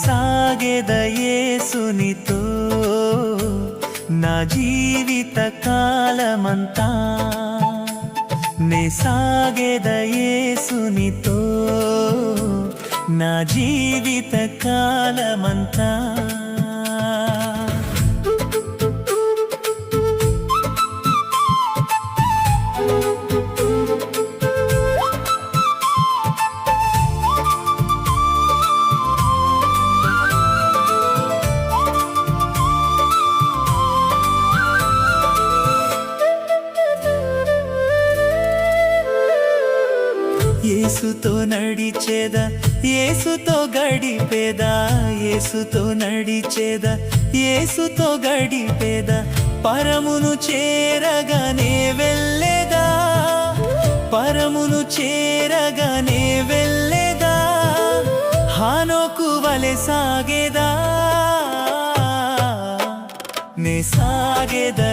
సాగెద యేసునితో నా జీవిత కాలమంతా నే సాగెద యేసునితో నా జీవిత కాలమంతా యేసుతో నడిచేదా యేసుతో గడిపేదా యేసుతో నడిచేదా యేసుతో గడిపేదా పరమును చేరగానే వెళ్ళేదా పరమును చేరగానే వెళ్ళేదా హానోకు వలె సాగేదా నే సాగేదా